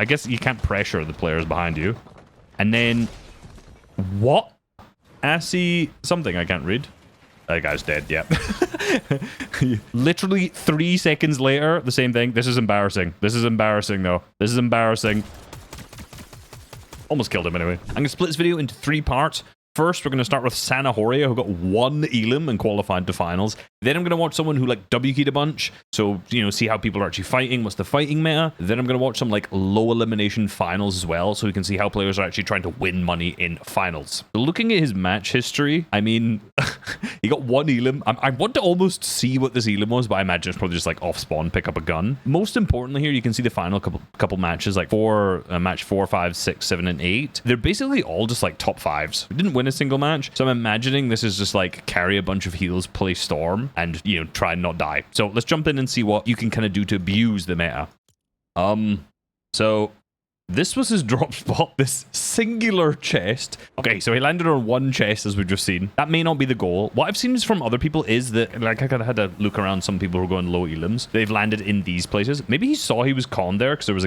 I guess you can't pressure the players behind you. And then... What? I see something I can't read. That guy's dead, yeah. Literally 3 seconds later, the same thing. This is embarrassing. This is embarrassing, though. This is embarrassing. Almost killed him anyway. I'm going to split this video into 3 parts. First, we're going to start with Sanahoria, who got 1 elim and qualified to finals. Then I'm going to watch someone who like W-keyed a bunch. So, you know, see how people are actually fighting. What's the fighting meta? Then I'm going to watch some like low elimination finals as well. So we can see how players are actually trying to win money in finals. So looking at his match history, I mean, he got 1 elim. I want to almost see what this elim was, but I imagine it's probably just like off spawn, pick up a gun. Most importantly here, you can see the final couple matches, like match 4, 5, 6, 7, and 8. They're basically all just like top 5s. We didn't win a single match, so I'm imagining this is just like carry a bunch of heals, play Storm, and, you know, try and not die. So let's jump in and see what you can kind of do to abuse the meta. So this was his drop spot, this singular chest. Okay, so he landed on 1 chest, as we've just seen. That may not be the goal. What I've seen from other people is that, like, I kind of had to look around some people who are going low elims. They've landed in these places. Maybe he saw he was conned there, because there was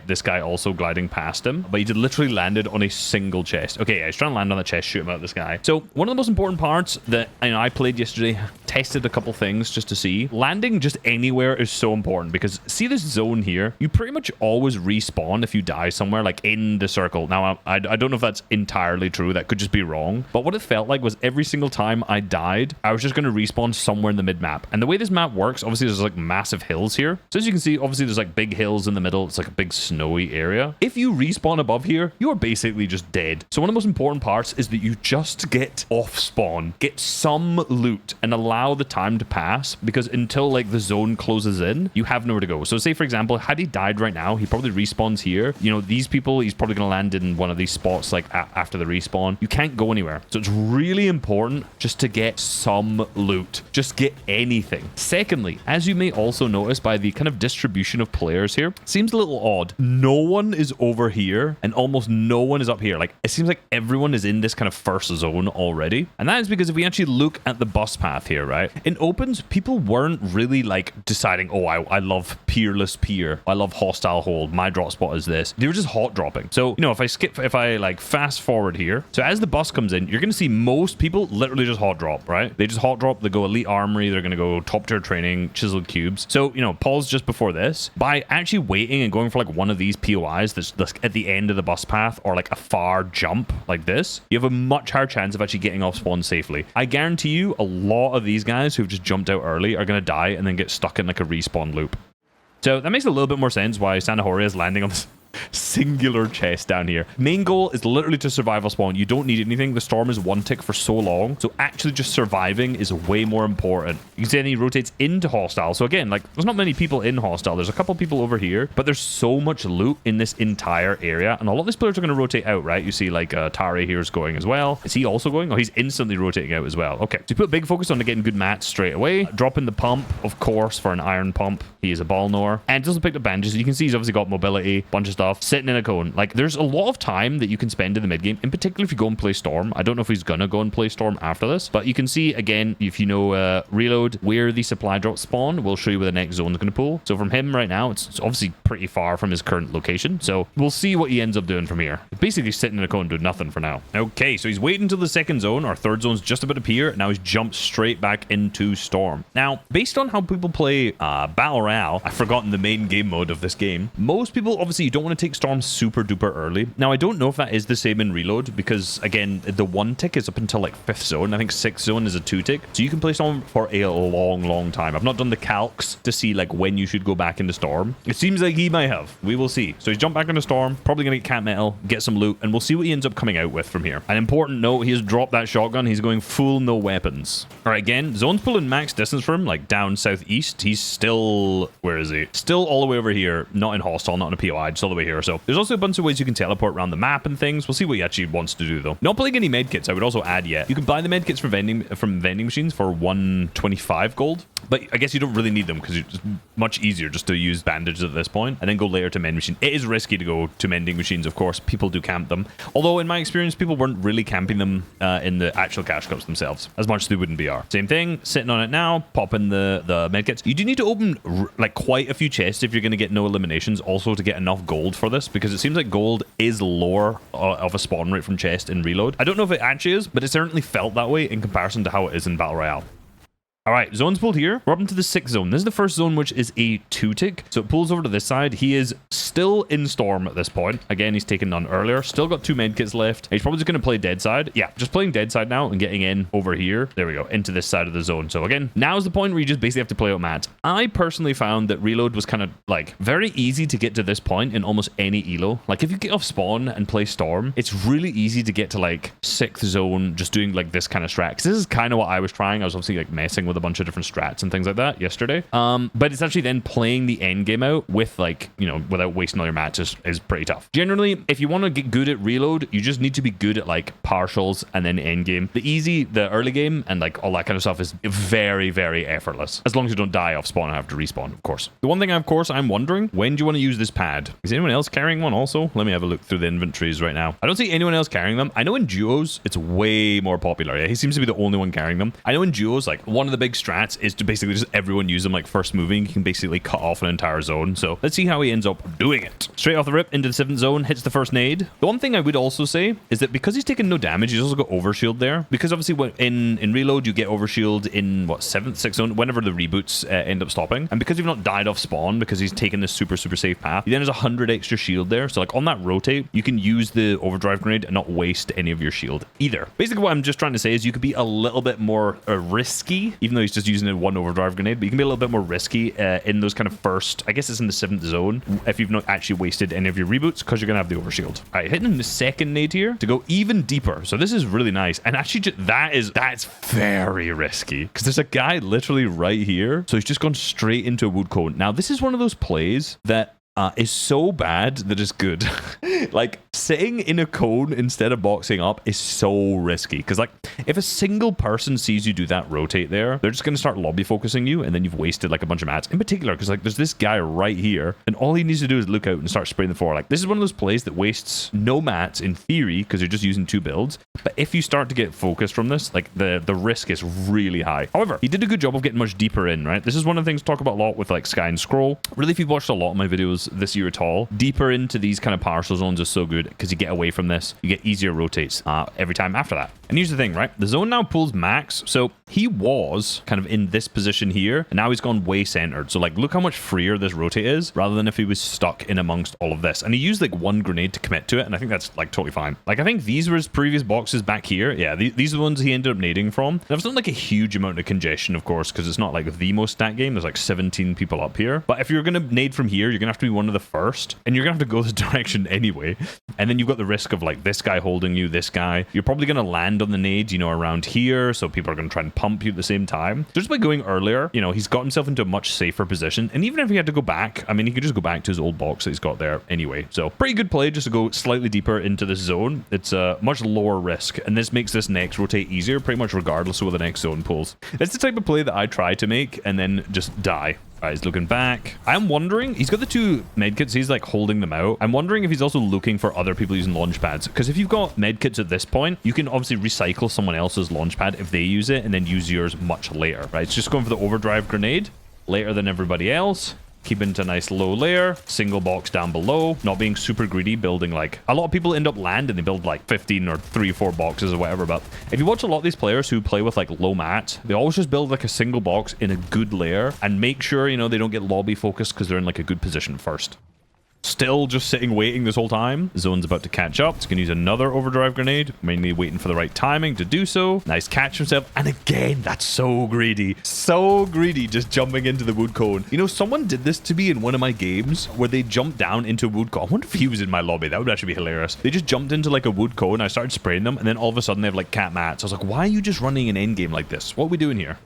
this guy also gliding past him, but he just literally landed on a single chest. Okay, yeah, he's trying to land on the chest, shoot him out, this guy. So one of the most important parts that, you know, I played yesterday, tested a couple things just to see. Landing just anywhere is so important, because see this zone here? You pretty much always respawn if you die somewhere, like in the circle. Now, I don't know if that's entirely true. That could just be wrong. But what it felt like was every single time I died, I was just going to respawn somewhere in the mid-map. And the way this map works, obviously there's like massive hills here. So as you can see, obviously there's like big hills in the middle. It's like a big snowy area. If you respawn above here, you are basically just dead. So one of the most important parts is that you just get off spawn, get some loot, and allow the time to pass, because until like the zone closes in, you have nowhere to go. So say, for example, had he died right now, he probably respawns here. You know, these people, he's probably going to land in one of these spots like after the respawn. You can't go anywhere. So it's really important just to get some loot. Just get anything. Secondly, as you may also notice by the kind of distribution of players here, seems a little odd. No one is over here and almost no one is up here. Like, it seems like everyone is in this kind of first zone already. And that is because if we actually look at the bus path here, right? In opens, people weren't really like deciding, oh, I love peerless peer. I love hostile hold. My drop spot is this. They were just hot dropping. So, you know, if I like fast forward here, so as the bus comes in, you're going to see most people literally just hot drop, right? They just hot drop, they go elite armory, they're going to go top tier training, chiseled cubes. So, you know, pause just before this. By actually waiting and going for like one of these POIs that's at the end of the bus path, or like a far jump like this, you have a much higher chance of actually getting off spawn safely. I guarantee you a lot of these guys who've just jumped out early are going to die and then get stuck in like a respawn loop. So that makes a little bit more sense why Sanahoria is landing on this singular chest down here. Main goal is literally to survive off spawn. You don't need anything. The storm is 1 tick for so long, so actually just surviving is way more important. You can see then he rotates into hostile. So again, like, there's not many people in hostile. There's a couple people over here, but there's so much loot in this entire area, and a lot of these players are going to rotate out, right? You see like Tari here is going as well. Is he also going? Oh, he's instantly rotating out as well. Okay, so you put a big focus on getting good mats straight away. Dropping the pump, of course, for an iron pump. He is a ball knower, and doesn't pick up bandages. You can see he's obviously got mobility, bunch of stuff, sitting in a cone. Like, there's a lot of time that you can spend in the mid game, in particular if you go and play Storm. I don't know if he's gonna go and play Storm after this, but you can see again, if you know reload, where the supply drops spawn, we'll show you where the next zone's gonna pull. So from him right now, it's obviously pretty far from his current location, so we'll see what he ends up doing from here. Basically sitting in a cone doing nothing for now. Okay, so he's waiting until the second zone, or third zone's just about to appear. Now he's jumped straight back into Storm. Now, based on how people play Battle Royale, I've forgotten the main game mode of this game. Most people, obviously, you don't want to take Storm super duper early. Now, I don't know if that is the same in Reload, because again, the 1 tick is up until like 5th zone. I think 6th zone is a 2 tick. So you can play Storm for a long time. I've not done the calcs to see like when you should go back into Storm. It seems like he might have. We will see. So he's jumped back into Storm, probably going to get cat metal, get some loot, and we'll see what he ends up coming out with from here. An important note, he has dropped that shotgun. He's going full no weapons. All right, again, zone's pulling max distance for him, like down southeast. He's still, where is he? Still all the way over here, not in hostile, not in a POI, just all the way here. So there's also a bunch of ways you can teleport around the map and things. We'll see what he actually wants to do though. Not playing any medkits, I would also add yet. You can buy the medkits from vending machines for 125 gold, but I guess you don't really need them because it's much easier just to use bandages at this point and then go later to mend machine. It is risky to go to mending machines, of course. People do camp them. Although in my experience, people weren't really camping them in the actual cash cups themselves as much as they would in BR. Same thing, sitting on it now, pop in the medkits. You do need to open like quite a few chests if you're going to get no eliminations, also to get enough gold for them. this because it seems like gold is lower of a spawn rate from chest in reload. I don't know if it actually is, but it certainly felt that way in comparison to how it is in Battle Royale. All right, zones pulled here. We're up into the 6th zone. This is the first zone, which is a 2-tick. So it pulls over to this side. He is still in Storm at this point. Again, he's taken none earlier. Still got 2 medkits left. He's probably just going to play dead side. Yeah, just playing dead side now and getting in over here. There we go, into this side of the zone. So again, now's the point where you just basically have to play out mats. I personally found that reload was kind of like very easy to get to this point in almost any elo. Like if you get off spawn and play Storm, it's really easy to get to like 6th zone just doing like this kind of strat. 'Cause this is kind of what I was trying. I was obviously like messing with a bunch of different strats and things like that yesterday. But it's actually then playing the end game out with like, you know, without wasting all your mats is pretty tough. Generally, if you want to get good at reload, you just need to be good at like partials and then end game. The early game and like all that kind of stuff is very, very effortless. As long as you don't die off spawn and have to respawn, of course. The one thing, of course, I'm wondering, when do you want to use this pad? Is anyone else carrying one also? Let me have a look through the inventories right now. I don't see anyone else carrying them. I know in duos, it's way more popular. Yeah, he seems to be the only one carrying them. I know in duos, like one of the big strats is to basically just everyone use them like first moving. You can basically cut off an entire zone. So let's see how he ends up doing it. Straight off the rip into the 7th zone, hits the first nade. The one thing I would also say is that because he's taken no damage, he's also got overshield there. Because obviously in reload, you get overshield in what, 7th, 6th zone, whenever the reboots end up stopping. And because you've not died off spawn, because he's taken this super, super safe path, he then has 100 extra shield there. So like on that rotate, you can use the overdrive grenade and not waste any of your shield either. Basically what I'm just trying to say is you could be a little bit more risky, even though he's just using one overdrive grenade, but you can be a little bit more risky in those kind of first, I guess it's in the 7th zone, if you've not actually wasted any of your reboots, because you're going to have the overshield. All right, hitting the 2nd nade here to go even deeper. So this is really nice. And actually that's very risky because there's a guy literally right here. So he's just gone straight into a wood cone. Now, this is one of those plays that is so bad that it's good. Like sitting in a cone instead of boxing up is so risky because like if a single person sees you do that rotate there, they're just going to start lobby focusing you and then you've wasted like a bunch of mats in particular because like there's this guy right here and all he needs to do is look out and start spraying the floor. Like this is one of those plays that wastes no mats in theory because you're just using 2 builds, but if you start to get focused from this, like the risk is really high. However, he did a good job of getting much deeper in, right? This is one of the things to talk about a lot with like Sky and Scroll. Really, if you've watched a lot of my videos this year at all, deeper into these kind of partial zones is so good because you get away from this, you get easier rotates every time after that. And here's the thing, right? The zone now pulls max, so he was kind of in this position here and now he's gone way centered. So like look how much freer this rotate is rather than if he was stuck in amongst all of this. And he used like 1 grenade to commit to it and I think that's like totally fine. Like I think these were his previous boxes back here. Yeah, these are the ones he ended up nading from. Now it's not like a huge amount of congestion, of course, because it's not like the most stat game. There's like 17 people up here, but if you're gonna nade from here, you're gonna have to be one of the first and you're gonna have to go this direction anyway. And then you've got the risk of like this guy holding you, this guy. You're probably gonna land on the nades, you know, around here, so people are gonna try and pump you at the same time. So just by going earlier, you know, he's got himself into a much safer position. And even if he had to go back, I mean, he could just go back to his old box that he's got there anyway. So pretty good play just to go slightly deeper into this zone. It's a much lower risk, and this makes this next rotate easier pretty much regardless of where the next zone pulls. It's the type of play that I try to make and then just die. He's looking back. I'm wondering, he's got the 2 medkits, he's like holding them out. I'm wondering if he's also looking for other people using launch pads. Because if you've got medkits at this point, you can obviously recycle someone else's launch pad if they use it and then use yours much later, right? It's just going for the overdrive grenade later than everybody else. Keep into a nice low layer, single box down below, not being super greedy, building like a lot of people end up land and they build like 15 or 3 or 4 boxes or whatever. But if you watch a lot of these players who play with like low mat, they always just build like a single box in a good layer and make sure, you know, they don't get lobby focused because they're in like a good position first. Still just sitting waiting this whole time. Zone's about to catch up. He's going to use another overdrive grenade, mainly waiting for the right timing to do so. Nice catch himself. And again, that's so greedy. So greedy, just jumping into the wood cone. You know, someone did this to me in one of my games where they jumped down into a wood cone. I wonder if he was in my lobby. That would actually be hilarious. They just jumped into like a wood cone. I started spraying them and then all of a sudden they have like cat mats. I was like, why are you just running an endgame like this? What are we doing here?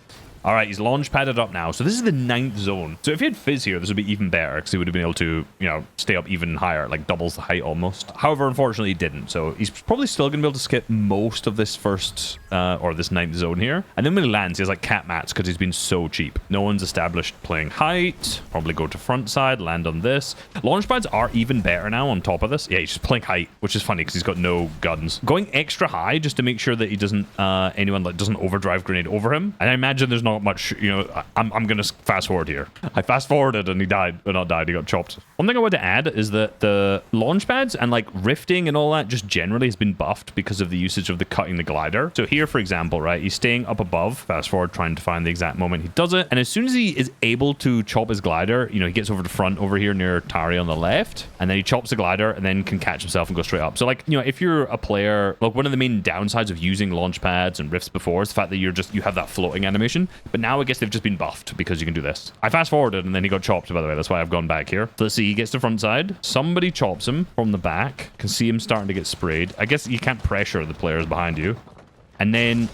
All right, he's launch padded up now. So this is the 9th zone. So if he had Fizz here, this would be even better because he would have been able to, you know, stay up even higher, like doubles the height almost. However, unfortunately, he didn't. So he's probably still going to be able to skip most of this first or this 9th zone here. And then when he lands, he has like cat mats because he's been so cheap. No one's established playing height. Probably go to front side, land on this. Launch pads are even better now on top of this. Yeah, he's just playing height, which is funny because he's got no guns. Going extra high just to make sure that he doesn't, anyone like doesn't overdrive grenade over him. And I imagine there's not not much, you know, I'm going to fast forward here. I fast forwarded and he died. Or not died, he got chopped. One thing I want to add is that the launch pads and like rifting and all that just generally has been buffed because of the usage of the cutting the glider. So here, for example, right, he's staying up above, fast forward, trying to find the exact moment he does it. And as soon as he is able to chop his glider, you know, he gets over the front over here near Tari on the left, and then he chops the glider and then can catch himself and go straight up. So like, you know, if you're a player, like one of the main downsides of using launch pads and rifts before is the fact that you have that floating animation. But now I guess they've just been buffed because you can do this. I fast forwarded and then he got chopped, by the way. That's why I've gone back here. So let's see, he gets to front side. Somebody chops him from the back. Can see him starting to get sprayed. I guess you can't pressure the players behind you. And then...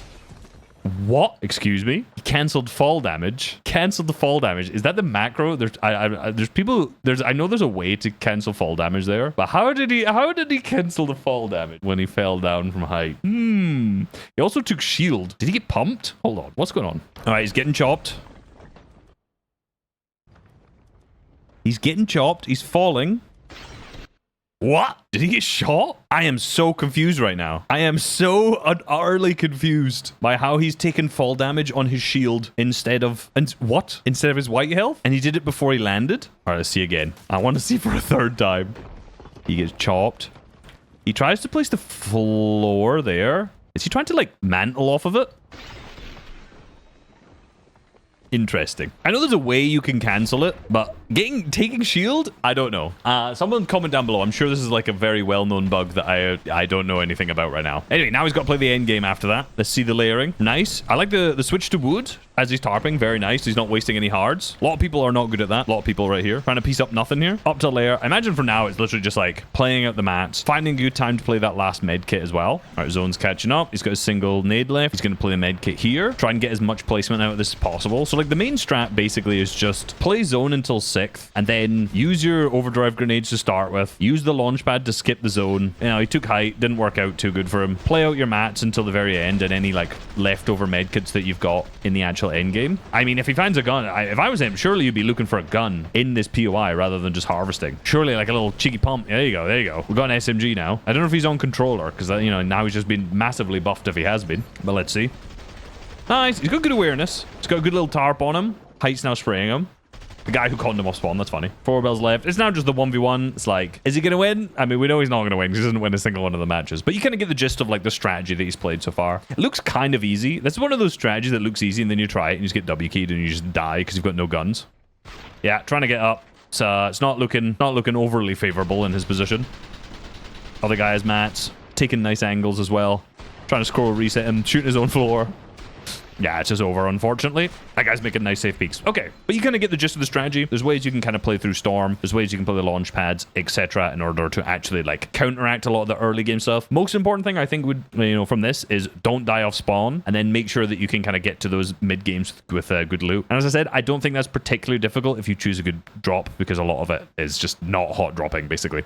What? Excuse me? He cancelled fall damage. Cancelled the fall damage. Is that the macro? There's people... I know there's a way to cancel fall damage there. But how did he cancel the fall damage when he fell down from height? He also took shield. Did he get pumped? Hold on. What's going on? All right, he's getting chopped. He's getting chopped. He's falling. What? Did he get shot? I am so confused right now. I am so utterly confused by how he's taken fall damage on his shield instead of... Instead of his white health? And he did it before he landed? All right, let's see again. I want to see for a third time. He gets chopped. He tries to place the floor there. Is he trying to, like, mantle off of it? Interesting. I know there's a way you can cancel it, but taking shield, I don't know. Someone comment down below. I'm sure this is like a very well-known bug that I don't know anything about right now. Anyway, now he's got to play the end game after that. Let's see the layering. Nice. I like the switch to wood as he's tarping. Very nice. He's not wasting any hards. A lot of people are not good at that. A lot of people right here trying to piece up nothing here. Up to layer. I imagine for now it's literally just like playing out the mats, finding a good time to play that last med kit as well. All right, zone's catching up. He's got a single nade left. He's going to play the med kit here. Try and get as much placement out of this as possible. So like the main strat basically is just play zone until 6th and then use your overdrive grenades to start with. Use the launch pad to skip the zone. You know, he took height. Didn't work out too good for him. Play out your mats until the very end and any like leftover med kits that you've got in the actual end game. I mean, if he finds a gun, if I was him, surely you'd be looking for a gun in this POI rather than just harvesting. Surely like a little cheeky pump. There you go. There you go. We've got an SMG now. I don't know if he's on controller because, you know, now he's just been massively buffed if he has been. But let's see. Nice. He's got good awareness. He's got a good little tarp on him. Height's now spraying him. The guy who conned him off spawn. That's funny. 4 bells left. It's now just the 1v1. It's like, is he going to win? I mean, we know he's not going to win because he doesn't win a single one of the matches. But you kind of get the gist of like the strategy that he's played so far. It looks kind of easy. That's one of those strategies that looks easy and then you try it and you just get W-keyed and you just die because you've got no guns. Yeah, trying to get up. It's not looking overly favorable in his position. Other guy has mats. Taking nice angles as well. Trying to scroll reset him. Shooting his own floor. Yeah, it's just over, unfortunately. That guy's making nice safe peaks. Okay, but you kind of get the gist of the strategy. There's ways you can kind of play through Storm. There's ways you can play the launch pads, etc. in order to actually, like, counteract a lot of the early game stuff. Most important thing, I think, would, you know, from this is don't die off spawn, and then make sure that you can kind of get to those mid-games with good loot. And as I said, I don't think that's particularly difficult if you choose a good drop, because a lot of it is just not hot dropping, basically.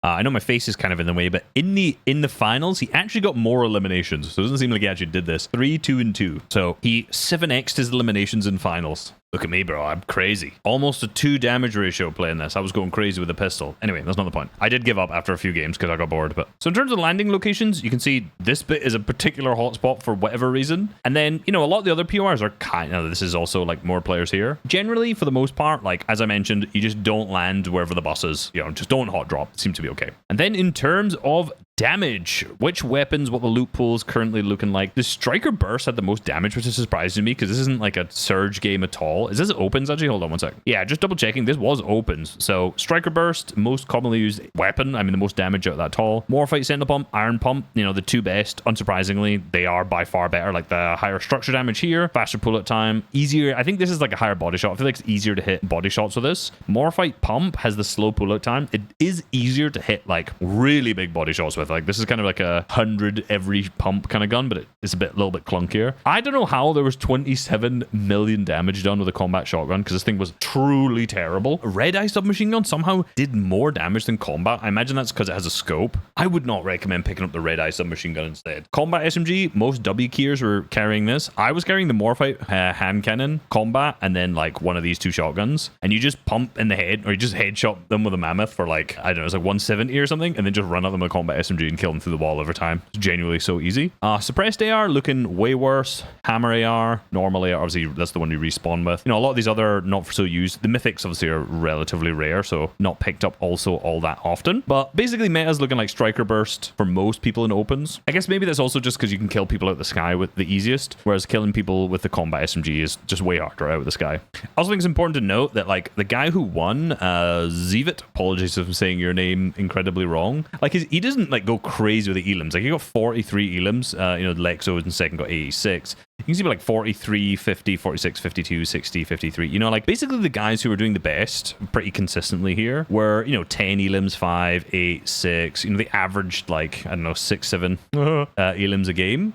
I know my face is kind of in the way, but in the finals, he actually got more eliminations. So it doesn't seem like he actually did this. 3, 2, and 2. So he 7x'd his eliminations in finals. Look at me, bro. I'm crazy. Almost a 2 damage ratio playing this. I was going crazy with a pistol. Anyway, that's not the point. I did give up after a few games because I got bored. But so in terms of landing locations, you can see this bit is a particular hotspot for whatever reason. And then, you know, a lot of the other PORs are kind of, this is also like more players here. Generally, for the most part, like, as I mentioned, you just don't land wherever the bus is. You know, just don't hot drop. It seems to be okay. And then in terms of damage, which weapons, what the loot pool is currently looking like. The Striker Burst had the most damage, which is surprising me because this isn't like a surge game at all. Is this opens actually? Hold on one sec. Yeah, just double checking. This was opens. So Striker Burst, most commonly used weapon. I mean, the most damage out of that tall. Morphite Sentinel Pump, Iron Pump, you know, the 2 best. Unsurprisingly, they are by far better. Like the higher structure damage here, faster pull-out time, easier. I think this is like a higher body shot. I feel like it's easier to hit body shots with this. Morphite Pump has the slow pull-out time. It is easier to hit like really big body shots with. Like this is kind of like a 100 every pump kind of gun, but it's a little bit clunkier. I don't know how there was 27 million damage done with a combat shotgun because this thing was truly terrible. A red eye submachine gun somehow did more damage than combat. I imagine that's because it has a scope. I would not recommend picking up the red eye submachine gun instead. Combat SMG, most W-keyers were carrying this. I was carrying the Morphite hand cannon, combat, and then like one of these 2 shotguns, and you just pump in the head or you just headshot them with a mammoth for like, I don't know, it's like 170 or something, and then just run at them with a combat SMG. SMG and kill them through the wall over time. It's genuinely so easy. Suppressed AR looking way worse. Hammer AR, normal AR, obviously that's the one you respawn with. You know, a lot of these other not so used. The mythics obviously are relatively rare, so not picked up also all that often. But basically meta's looking like Striker Burst for most people in opens. I guess maybe that's also just because you can kill people out the sky with the easiest, whereas killing people with the combat SMG is just way harder out of the sky. I also think it's important to note that like the guy who won, Zivit, apologies if I'm saying your name incredibly wrong, like he doesn't like go crazy with the elims. Like he got 43 elims, you know, Lexo in second got 86. You can see like 43, 50, 46, 52, 60, 53. You know, like basically the guys who were doing the best pretty consistently here were, you know, 10 elims, 5, 8, 6. You know, they averaged like, I don't know, 6, 7 elims a game.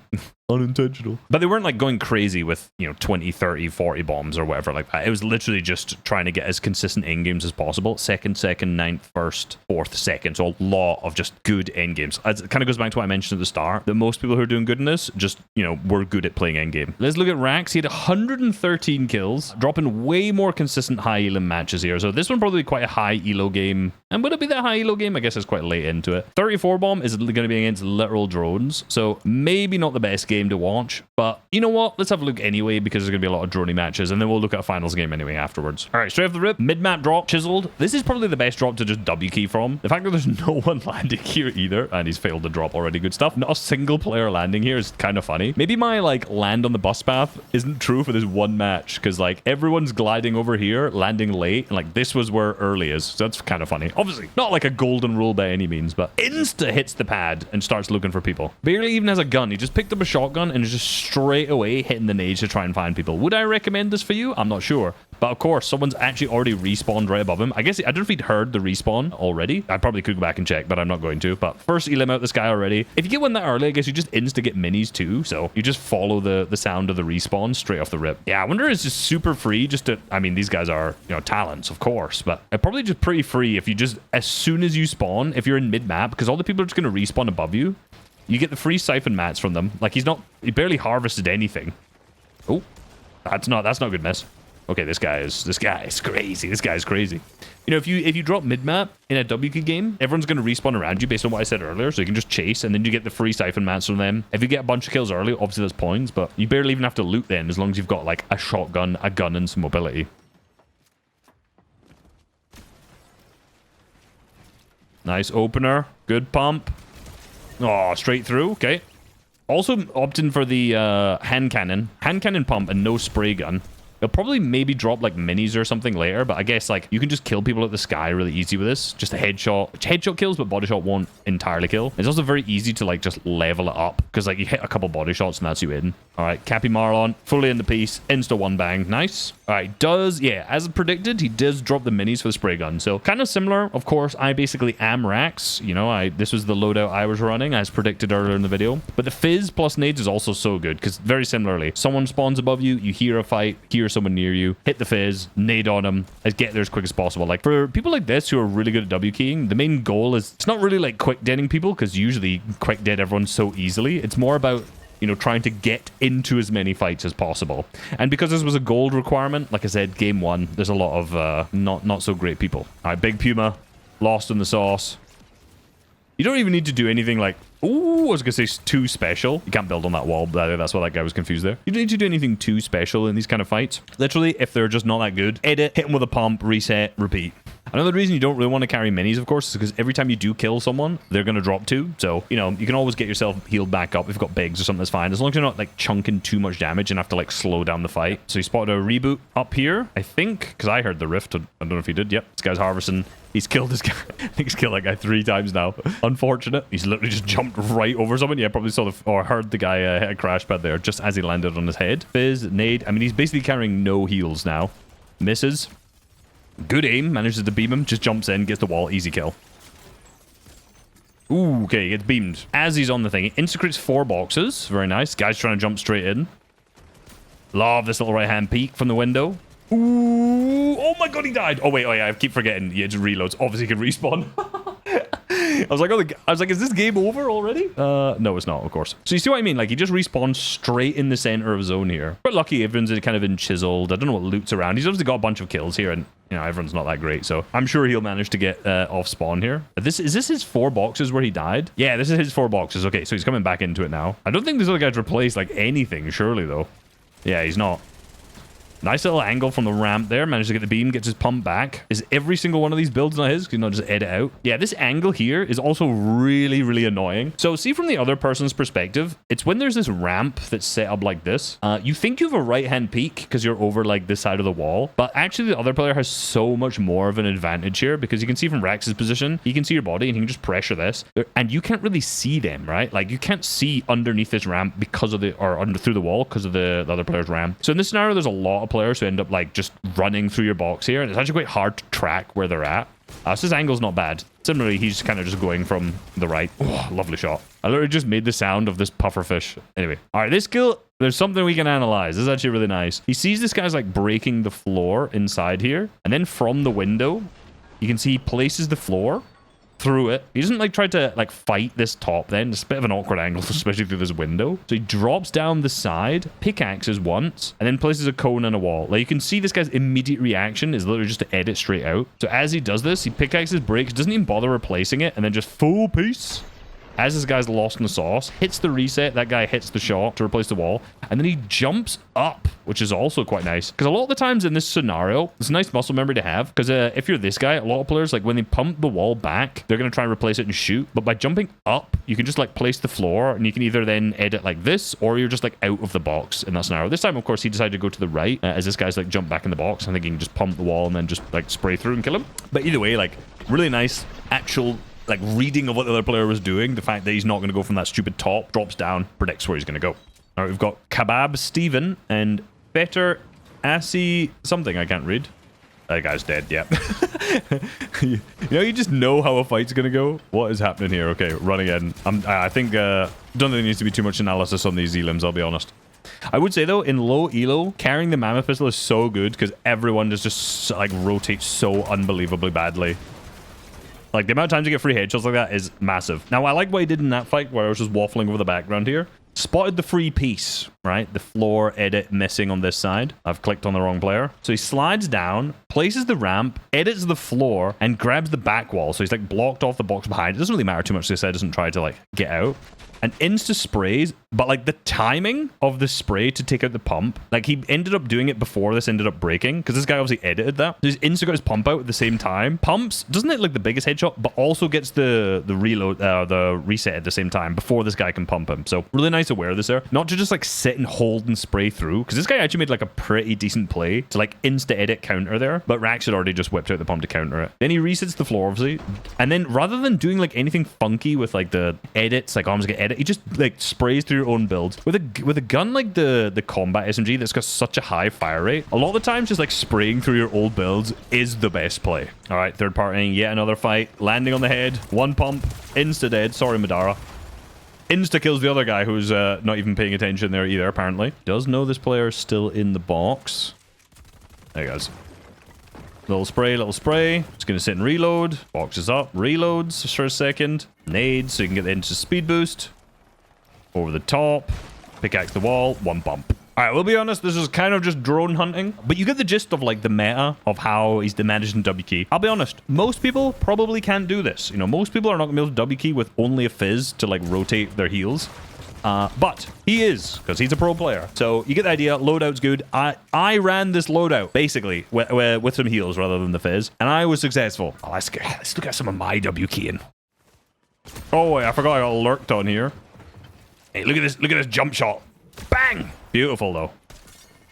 Unintentional. But they weren't like going crazy with, you know, 20, 30, 40 bombs or whatever like that. It was literally just trying to get as consistent end games as possible. Second, ninth, first, fourth, second. So a lot of just good end games. It kind of goes back to what I mentioned at the start, that most people who are doing good in this just, you know, were good at playing end game. Let's look at Rax. He had 113 kills, dropping way more consistent high elim matches here. So this one probably quite a high elo game. And would it be that high elo game? I guess it's quite late into it. 34 bomb is going to be against literal drones. So maybe not the best game to watch, but you know what? Let's have a look anyway, because there's going to be a lot of droney matches, and then we'll look at a finals game anyway afterwards. All right, straight off the rip, mid-map drop, chiseled. This is probably the best drop to just W-key from. The fact that there's no one landing here either, and he's failed to drop already. Good stuff. Not a single player landing here is kind of funny. Maybe my like land on the bus path isn't true for this one match, because like everyone's gliding over here, landing late, and like this was where early is. So that's kind of funny. Obviously, not like a golden rule by any means, but insta hits the pad and starts looking for people. Barely even has a gun. He just picked up a shotgun and is just straight away hitting the nades to try and find people. Would I recommend this for you? I'm not sure. But of course, someone's actually already respawned right above him. I guess, I don't know if he'd heard the respawn already. I probably could go back and check, but I'm not going to. But first elim out this guy already. If you get one that early, I guess you just insta get minis too. So you just follow the sound of the respawn straight off the rip. Yeah, I wonder if it's just super free just to, I mean, these guys are, you know, talents, of course, but probably just pretty free if you just, as soon as you spawn, if you're in mid-map, because all the people are just going to respawn above you, you get the free siphon mats from them. Like he barely harvested anything. Oh, that's not a good miss. Okay, this guy is crazy. This guy's crazy. You know, if you drop mid-map in a W-key game, everyone's going to respawn around you based on what I said earlier, so you can just chase, and then you get the free siphon mats from them. If you get a bunch of kills early, obviously there's points, but you barely even have to loot then, as long as you've got like a shotgun, a gun, and some mobility. Nice opener. Good pump. Oh, straight through. Okay. Also opting for the hand cannon pump and no spray gun. It'll probably maybe drop like minis or something later, but I guess like you can just kill people at the sky really easy with this. Just a headshot kills, but body shot won't entirely kill. It's also very easy to like just level it up, because like you hit a couple body shots and that's you in. All right, Cappy Marlon, fully in the piece, insta one bang, nice. All right, as predicted, he does drop the minis for the spray gun. So kind of similar, of course. I basically am Rax. You know, this was the loadout I was running as predicted earlier in the video. But the fizz plus nades is also so good, because very similarly, someone spawns above you, you hear a fight, hear someone near you, hit the fizz, nade on them, and get there as quick as possible. Like for people like this who are really good at W-keying, the main goal is, it's not really like quick deading people, because usually quick dead everyone so easily. It's more about, you know, trying to get into as many fights as possible. And because this was a gold requirement, like I said, game one, there's a lot of not so great people. All right, Big Puma, lost in the sauce. You don't even need to do anything like, ooh, I was going to say too special. You can't build on that wall, but that's why that guy was confused there. You don't need to do anything too special in these kind of fights. Literally, if they're just not that good, edit, hit them with a pump, reset, repeat. Another reason you don't really want to carry minis, of course, is because every time you do kill someone, they're going to drop two. So, you know, you can always get yourself healed back up. If you've got bigs or something, that's fine. As long as you're not, like, chunking too much damage and have to, like, slow down the fight. So you spotted a reboot up here, I think, because I heard the rift. I don't know if he did. Yep, this guy's harvesting. He's killed this guy. I think he's killed that guy 3 times now. Unfortunate. He's literally just jumped right over someone. Yeah, probably saw or heard the guy hit a crash pad there just as he landed on his head. Fizz, nade. I mean, he's basically carrying no heals now. Misses. Good aim. Manages to beam him. Just jumps in. Gets the wall. Easy kill. Ooh, okay. He gets beamed. As he's on the thing, he insta-creates 4 boxes. Very nice. Guy's trying to jump straight in. Love this little right-hand peek from the window. Ooh. Oh my god, he died. Oh, wait. Oh, yeah. I keep forgetting. Yeah, just reloads. Obviously, he can respawn. I was like, is this game over already? No, it's not, of course. So you see what I mean? Like, he just respawns straight in the center of zone here. But lucky everyone's kind of been chiseled. I don't know what loot's around. He's obviously got a bunch of kills here, and you know, everyone's not that great. So I'm sure he'll manage to get off spawn here. Is this his 4 boxes where he died? Yeah, this is his 4 boxes. Okay, so he's coming back into it now. I don't think this other guy's replaced like anything, surely though. Yeah, he's not. Nice little angle from the ramp there. Managed to get the beam, gets his pump back. Is every single one of these builds not his? Can you not just edit out? Yeah, this angle here is also really, really annoying. So see from the other person's perspective, it's when there's this ramp that's set up like this. You think you have a right-hand peak because you're over like this side of the wall. But actually the other player has so much more of an advantage here because you can see from Rax's position, he can see your body and he can just pressure this. And you can't really see them, right? Like you can't see underneath this ramp because of through the wall because of the other player's ramp. So in this scenario, there's a lot of players who end up like just running through your box here, and it's actually quite hard to track where they're at. So this angle's not bad. Similarly, he's kind of just going from the right. Oh, lovely shot. I literally just made the sound of this pufferfish. Anyway, all right, this kill, there's something we can analyze. This is actually really nice. He sees this guy's like breaking the floor inside here, and then from the window, you can see he places the floor through it. He doesn't like try to like fight this top then. It's a bit of an awkward angle, especially through this window. So he drops down the side, pickaxes once, and then places a cone on a wall. Like you can see this guy's immediate reaction is literally just to edit straight out. So as he does this, he pickaxes, breaks, doesn't even bother replacing it, and then just full piece. As this guy's lost in the sauce, hits the reset, that guy hits the shot to replace the wall, and then he jumps up, which is also quite nice. Because a lot of the times in this scenario, it's a nice muscle memory to have, because if you're this guy, a lot of players, like when they pump the wall back, they're going to try and replace it and shoot, but by jumping up, you can just like place the floor, and you can either then edit like this, or you're just like out of the box in that scenario. This time, of course, he decided to go to the right, as this guy's like jump back in the box. I think he can just pump the wall and then just like spray through and kill him. But either way, like really nice actual like reading of what the other player was doing. The fact that he's not going to go from that stupid top, drops down, predicts where he's going to go. All right, we've got Kebab Steven and Better Assy something I can't read. That guy's dead, yeah. You know, you just know how a fight's going to go. What is happening here? Okay, run again. I think, don't think there needs to be too much analysis on these elims, I'll be honest. I would say, though, in low elo, carrying the Mammoth Pistol is so good because everyone just like rotates so unbelievably badly. Like, the amount of times you get free headshots like that is massive. Now, I like what he did in that fight where I was just waffling over the background here. Spotted the free piece, right? The floor edit missing on this side. I've clicked on the wrong player. So he slides down, places the ramp, edits the floor, and grabs the back wall. So he's like blocked off the box behind. It doesn't really matter too much. This guy doesn't try to like get out. And insta sprays, but like the timing of the spray to take out the pump, like he ended up doing it before this ended up breaking, because this guy obviously edited that. So he's insta got his pump out at the same time. Pumps, doesn't it like the biggest headshot, but also gets the reload, the reset at the same time before this guy can pump him. So really nice awareness there. Not to just like sit and hold and spray through, because this guy actually made like a pretty decent play to like insta edit counter there, but Rax had already just whipped out the pump to counter it. Then he resets the floor obviously, and then rather than doing like anything funky with like the edits, like arms get edit, he just like sprays through your own build with a gun like the combat SMG that's got such a high fire rate. A lot of the times just like spraying through your old builds is the best play. All right, third partying, yet another fight, landing on the head, one pump, insta dead. Sorry, Madara. Insta kills the other guy who's not even paying attention there either, apparently. Does know this player is still in the box. There he goes. Little spray, little spray. Just gonna sit and reload. Box is up, reloads for a second. Nades so you can get the instant speed boost. Over the top, pickaxe the wall, one bump. All right, we'll be honest, this is kind of just drone hunting, but you get the gist of like the meta of how he's managing W-key. I'll be honest, most people probably can't do this. You know, most people are not gonna be able to W-key with only a fizz to like rotate their heals. But he is, because he's a pro player. So you get the idea, loadout's good. I ran this loadout, basically, with some heals rather than the fizz, and I was successful. Oh, let's look at some of my W-keying. Oh, wait, I forgot I got lurked on here. Hey, look at this jump shot. Bang! Beautiful, though.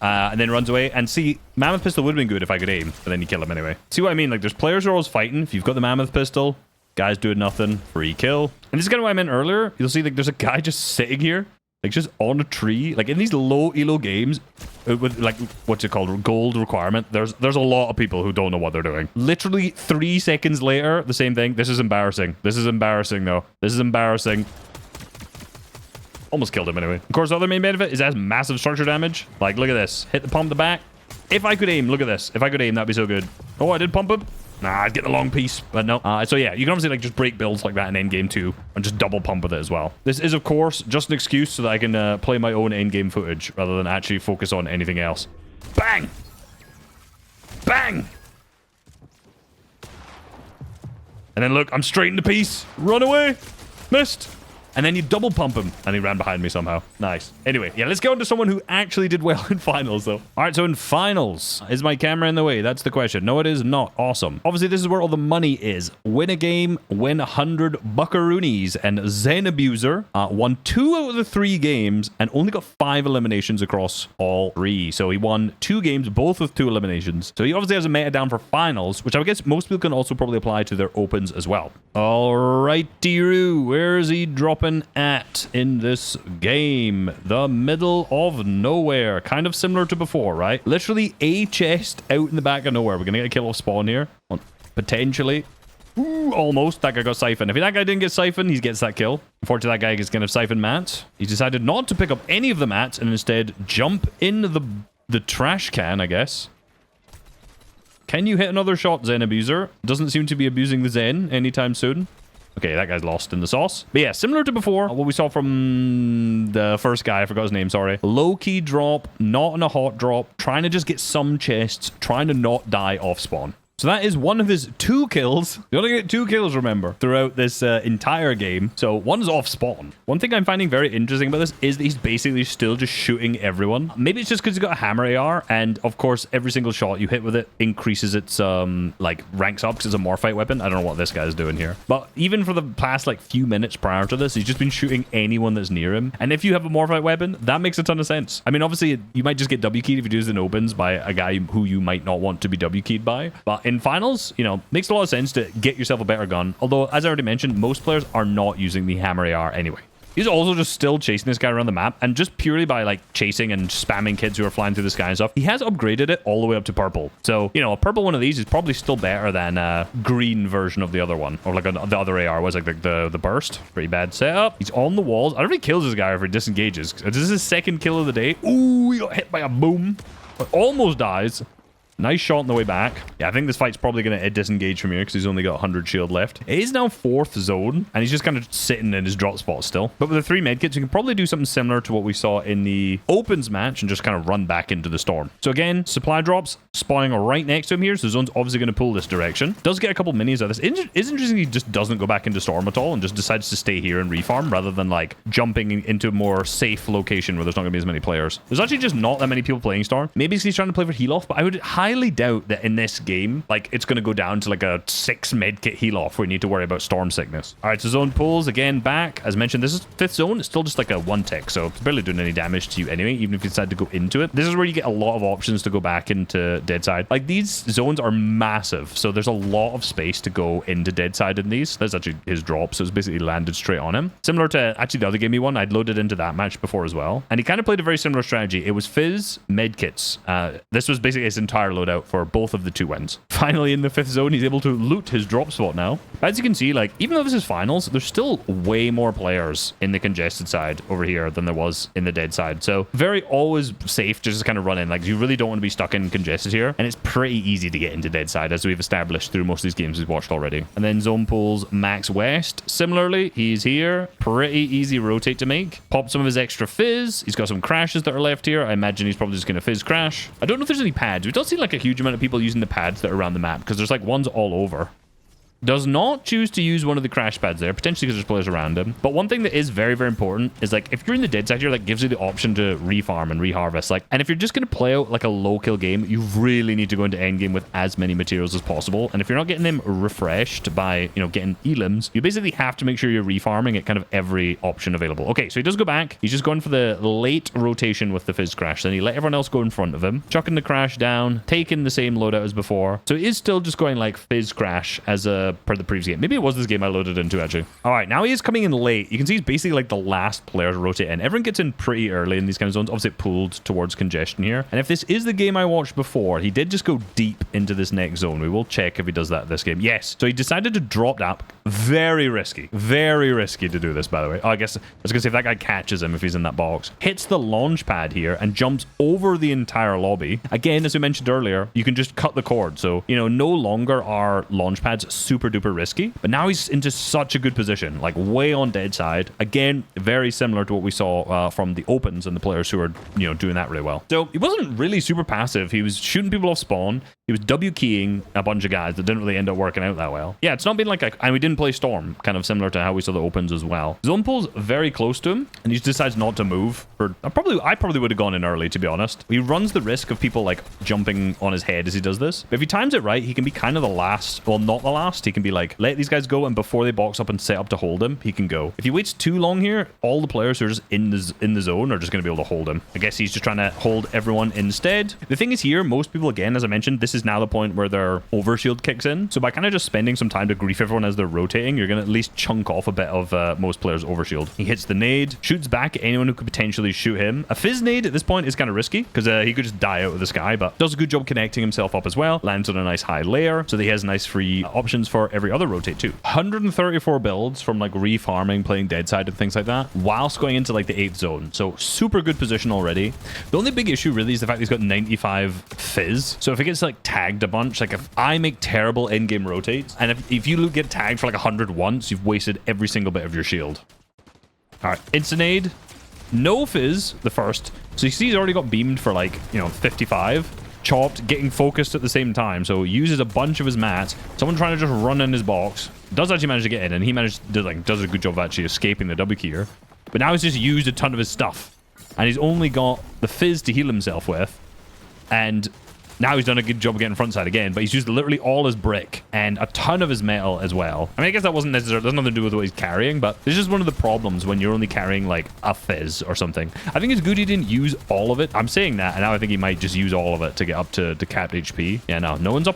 And then runs away. And see, Mammoth Pistol would have been good if I could aim, but then you kill him anyway. See what I mean? Like, there's players who are always fighting. If you've got the Mammoth Pistol, guys doing nothing, free kill. And this is kind of what I meant earlier. You'll see, like, there's a guy just sitting here, like, just on a tree. Like, in these low elo games, with, like, what's it called? Gold requirement, there's a lot of people who don't know what they're doing. Literally 3 seconds later, the same thing. This is embarrassing. This is embarrassing, though. This is embarrassing. Almost killed him anyway. Of course, the other main benefit is it has massive structure damage. Like, look at this. Hit the pump the back. If I could aim, look at this. If I could aim, that'd be so good. Oh, I did pump him. Nah, I'd get the long piece, but no. So yeah, you can obviously like just break builds like that in endgame too, and just double pump with it as well. This is, of course, just an excuse so that I can play my own endgame footage rather than actually focus on anything else. Bang! Bang! And then look, I'm straight into piece. Run away. Missed. And then you double pump him. And he ran behind me somehow. Nice. Anyway, yeah, let's go on to someone who actually did well in finals, though. All right, so in finals, is my camera in the way? That's the question. No, it is not. Awesome. Obviously, this is where all the money is. Win a game, win 100 buckaroonies. And Zen Abuser won 2 out of the 3 games and only got 5 eliminations across all 3. So he won 2 games, both with 2 eliminations. So he obviously has a meta down for finals, which I guess most people can also probably apply to their opens as well. All righty-roo. Where is he dropping at in this game? The middle of nowhere, kind of similar to before, right? Literally a chest out in the back of nowhere. We're gonna get a kill off spawn here, potentially. Ooh, almost. That guy got siphoned. If that guy didn't get siphoned, he gets that kill. Unfortunately, that guy is gonna siphon mats. He decided not to pick up any of the mats and instead jump in the trash can, I guess. Can you hit another shot, Zen Abuser? Doesn't seem to be abusing the Zen anytime soon. Okay, that guy's lost in the sauce. But yeah, similar to before, what we saw from the first guy, I forgot his name, sorry. Low-key drop, not on a hot drop, trying to just get some chests, trying to not die off spawn. So that is one of his 2 kills. You only get 2 kills, remember, throughout this entire game. So one's off spawn. One thing I'm finding very interesting about this is that he's basically still just shooting everyone. Maybe it's just because he's got a hammer AR, and of course, every single shot you hit with it increases its like ranks up because it's a morphite weapon. I don't know what this guy's doing here. But even for the past like few minutes prior to this, he's just been shooting anyone that's near him. And if you have a morphite weapon, that makes a ton of sense. I mean, obviously, you might just get W-keyed if you do this in opens by a guy who you might not want to be W-keyed by. But in finals, you know, makes a lot of sense to get yourself a better gun. Although, as I already mentioned, most players are not using the hammer AR anyway. He's also just still chasing this guy around the map, and just purely by like chasing and spamming kids who are flying through the sky and stuff, he has upgraded it all the way up to purple. So, you know, a purple one of these is probably still better than a green version of the other one, or like the other AR was like the burst. Pretty bad setup. He's on the walls. I don't know if he kills this guy if he disengages. This is his 2nd kill of the day. Ooh, he got hit by a boom. Almost dies. Nice shot on the way back. Yeah, I think this fight's probably going to disengage from here because he's only got 100 shield left. It is now 4th zone, and he's just kind of sitting in his drop spot still. But with the 3 medkits, you can probably do something similar to what we saw in the opens match and just kind of run back into the storm. So again, supply drops spawning right next to him here, so the zone's obviously going to pull this direction. Does get a couple minis out of this. It's interesting he just doesn't go back into storm at all and just decides to stay here and refarm rather than like jumping into a more safe location where there's not going to be as many players. There's actually just not that many people playing storm. Maybe he's trying to play for heal off, but I would highly doubt that in this game, like, it's going to go down to like a 6 medkit heal off where you need to worry about storm sickness. All right, so zone pulls again back. As mentioned, this is 5th zone. It's still just like a 1 tick, so it's barely doing any damage to you anyway, even if you decide to go into it. This is where you get a lot of options to go back into dead side. Like, these zones are massive, so there's a lot of space to go into dead side in these. That's actually his drop, so it's basically landed straight on him. Similar to actually the other game he won. I'd loaded into that match before as well, and he kind of played a very similar strategy. It was Fizz medkits. This was basically his entire loadout for both of the 2 wins. Finally, in the 5th zone, he's able to loot his drop spot now. As you can see, like, even though this is finals, there's still way more players in the congested side over here than there was in the dead side. So very always safe just to kind of run in. Like, you really don't want to be stuck in congested here. And it's pretty easy to get into dead side, as we've established through most of these games we've watched already. And then zone pulls Max West. Similarly, he's here. Pretty easy rotate to make. Pop some of his extra fizz. He's got some crashes that are left here. I imagine he's probably just going to fizz crash. I don't know if there's any pads. We don't see like a huge amount of people using the pads that are around the map because there's like ones all over. Does not choose to use one of the crash pads there, potentially because there's players around him. But one thing that is very, very important is, like, if you're in the dead side here, that gives you the option to refarm and reharvest. Like, and if you're just going to play out like a low kill game, you really need to go into endgame with as many materials as possible. And if you're not getting them refreshed by, you know, getting elims, you basically have to make sure you're refarming at kind of every option available. Okay, so he does go back. He's just going for the late rotation with the fizz crash. Then he let everyone else go in front of him, chucking the crash down, taking the same loadout as before. So he is still just going like fizz crash as a per the previous game. Maybe it was this game I loaded into, actually. All right, now he is coming in late. You can see he's basically like the last player to rotate in. Everyone gets in pretty early in these kind of zones. Obviously, it pulled towards congestion here. And if this is the game I watched before, he did just go deep into this next zone. We will check if he does that this game. Yes. So he decided to drop that. Very risky. Very risky to do this, by the way. Oh, I guess I was going to say if that guy catches him if he's in that box. Hits the launch pad here and jumps over the entire lobby. Again, as we mentioned earlier, you can just cut the cord. So, you know, no longer are launch pads super duper risky. But now he's into such a good position, like way on dead side. Again, very similar to what we saw from the opens and the players who are, you know, doing that really well. So he wasn't really super passive. He was shooting people off spawn. He was W-keying a bunch of guys that didn't really end up working out that well. Yeah, it's not been like and we didn't play Storm, kind of similar to how we saw the opens as well. Zone pull's very close to him, and he just decides not to move. I probably would have gone in early, to be honest. He runs the risk of people like jumping on his head as he does this. But if he times it right, he can be kind of the last. Well, not the last. He can be like, let these guys go, and before they box up and set up to hold him, he can go. If he waits too long here, all the players who are just in the zone are just going to be able to hold him. I guess he's just trying to hold everyone instead. The thing is here, most people, again, as I mentioned, this is now the point where their overshield kicks in. So by kind of just spending some time to grief everyone as they're rotating, you're going to at least chunk off a bit of most players' overshield. He hits the nade, shoots back at anyone who could potentially shoot him. A fizz nade at this point is kind of risky because he could just die out of the sky, but does a good job connecting himself up as well. Lands on a nice high layer, so that he has nice free options for every other rotate too. 134 builds from like refarming, playing dead side and things like that, whilst going into like the 8th zone. So super good position already. The only big issue really is the fact he's got 95 fizz. So if he gets like tagged a bunch, like if I make terrible in-game rotates, and if you get tagged for like 100 once, you've wasted every single bit of your shield. All right, Instant no fizz, the first. So you see he's already got beamed for like, you know, 55. Chopped, getting focused at the same time. So uses a bunch of his mats. Someone trying to just run in his box. Does actually manage to get in, and he does a good job of actually escaping the W key here. But now he's just used a ton of his stuff. And he's only got the fizz to heal himself with. And now he's done a good job of getting front side again, but he's used literally all his brick and a ton of his metal as well. I mean, I guess that wasn't necessarily, there's nothing to do with what he's carrying, but this is one of the problems when you're only carrying like a fizz or something. I think it's good he didn't use all of it. I'm saying that, and now I think he might just use all of it to get up to capped HP. Yeah, no one's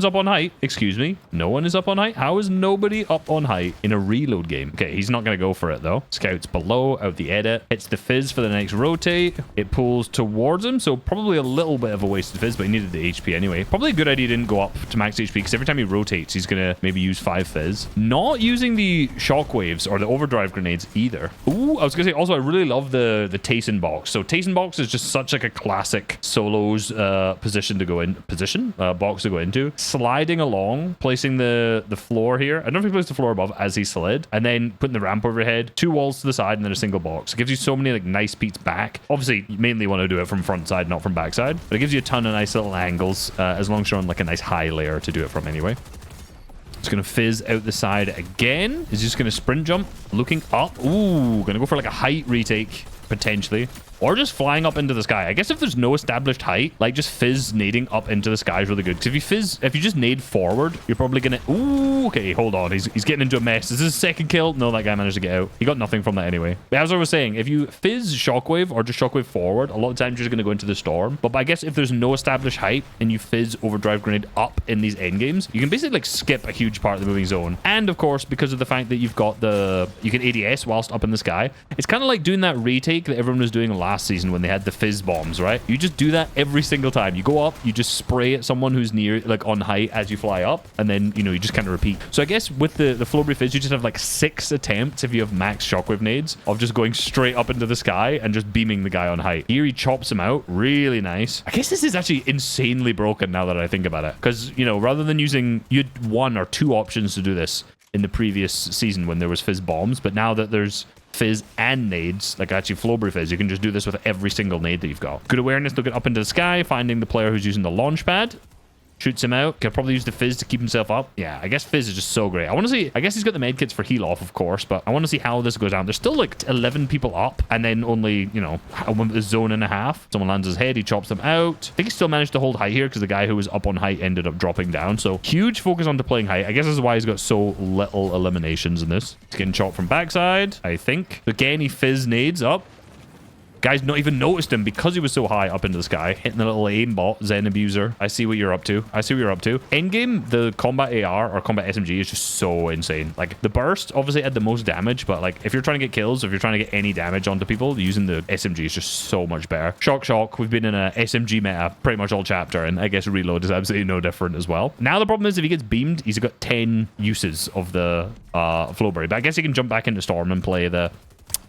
up on height. Excuse me. No one is up on height. How is nobody up on height in a reload game? Okay, he's not going to go for it though. Scouts below, out the edit. Hits the fizz for the next rotate. It pulls towards him, so probably a little bit of a wasted fizz, but he needed the HP anyway. Probably a good idea he didn't go up to max HP, because every time he rotates, he's gonna maybe use 5 fizz. Not using the shockwaves or the overdrive grenades either. Ooh, I was gonna say also I really love the Tayson box. So Tayson box is just such like a classic solos box to go into. Sliding along, placing the floor here. I don't know if he placed the floor above as he slid, and then putting the ramp overhead, 2 walls to the side, and then a single box. It gives you so many like nice peeks back. Obviously, you mainly want to do it from front side, not from back side, but it gives you a ton of nice little angles as long as you're on like a nice high layer to do it from anyway. It's going to fizz out the side again. He's just going to sprint jump, looking up. Ooh, going to go for like a height retake, potentially. Or just flying up into the sky. I guess if there's no established height, like just fizz nading up into the sky is really good. Because if you just nade forward, you're probably going to... Ooh, okay, hold on. He's getting into a mess. Is this his second kill? No, that guy managed to get out. He got nothing from that anyway. But as I was saying, if you fizz shockwave or just shockwave forward, a lot of times you're just going to go into the storm. But I guess if there's no established height and you fizz overdrive grenade up in these end games, you can basically like skip a huge part of the moving zone. And of course, because of the fact that you've got you can ADS whilst up in the sky, it's kind of like doing that retake that everyone was doing last season when they had the fizz bombs, right? You just do that every single time. You go up, you just spray at someone who's near, like on height as you fly up, and then, you know, you just kind of repeat. So I guess with the Flowberry Fizz, you just have like 6 attempts if you have max shockwave nades of just going straight up into the sky and just beaming the guy on height. Here he chops him out. Really nice. I guess this is actually insanely broken now that I think about it. Because, you know, rather than using, you had 1 or 2 options to do this in the previous season when there was fizz bombs, but now that there's fizz and nades, like actually Flowberry Fizz, you can just do this with every single nade that you've got. Good awareness, looking up into the sky, finding the player who's using the launch pad. Shoots him out. Could probably use the fizz to keep himself up. Yeah, I guess fizz is just so great. I want to see, I guess he's got the med kits for heal off, of course, but I want to see how this goes down. There's still like 11 people up, and then only, you know, a zone and a half. Someone lands his head, he chops them out. I think he still managed to hold height here because the guy who was up on height ended up dropping down. So huge focus on deploying height. I guess this is why he's got so little eliminations in this. He's getting chopped from backside, I think. Again, he fizz nades up. Guy's not even noticed him because he was so high up into the sky, hitting the little aimbot, Zen abuser. I see what you're up to. I see what you're up to. Endgame, the combat AR or combat SMG is just so insane. Like, the burst obviously had the most damage, but like, if you're trying to get kills, if you're trying to get any damage onto people, using the SMG is just so much better. Shock. We've been in a SMG meta pretty much all chapter, and I guess reload is absolutely no different as well. Now the problem is if he gets beamed, he's got 10 uses of the Flowberry, but I guess he can jump back into Storm and play the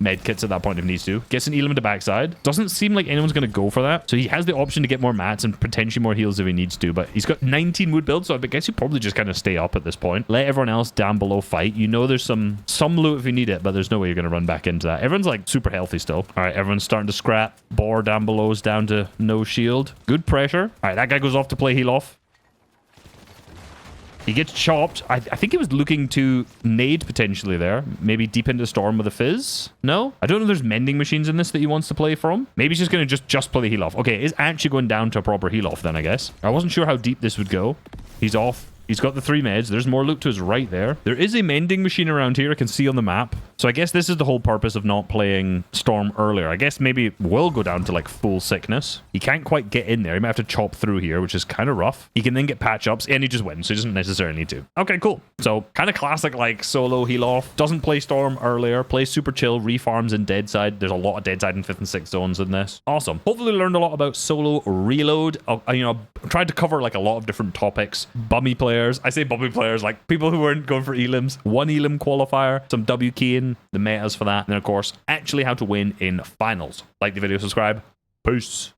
med kits at that point if he needs to. Gets an elim to backside. Doesn't seem like anyone's going to go for that. So he has the option to get more mats and potentially more heals if he needs to, but he's got 19 wood builds, so I guess you probably just kind of stay up at this point. Let everyone else down below fight. You know there's some loot if you need it, but there's no way you're going to run back into that. Everyone's like super healthy still. All right, everyone's starting to scrap. Boar down below is down to no shield. Good pressure. All right, that guy goes off to play heal off. He gets chopped. I think he was looking to nade potentially there. Maybe deep into Storm with a fizz. No? I don't know if there's mending machines in this that he wants to play from. Maybe he's just going to just play the heal off. Okay, it's actually going down to a proper heal off then, I guess. I wasn't sure how deep this would go. He's off. He's got the 3 meds. There's more loot to his right there. There is a mending machine around here I can see on the map. So I guess this is the whole purpose of not playing Storm earlier. I guess maybe we'll go down to like full sickness. He can't quite get in there. He might have to chop through here, which is kind of rough. He can then get patch ups and he just wins. So he doesn't necessarily need to. Okay, cool. So kind of classic like solo heal off. Doesn't play Storm earlier. Plays super chill. Refarms in dead side. There's a lot of dead side in 5th and 6th zones in this. Awesome. Hopefully learned a lot about solo reload. I tried to cover like a lot of different topics. Bummy players. I say bummy players, like people who weren't going for elims. 1 elim qualifier, some W-keying, the metas for that, and then of course actually how to win in finals. Like the video, subscribe. Peace.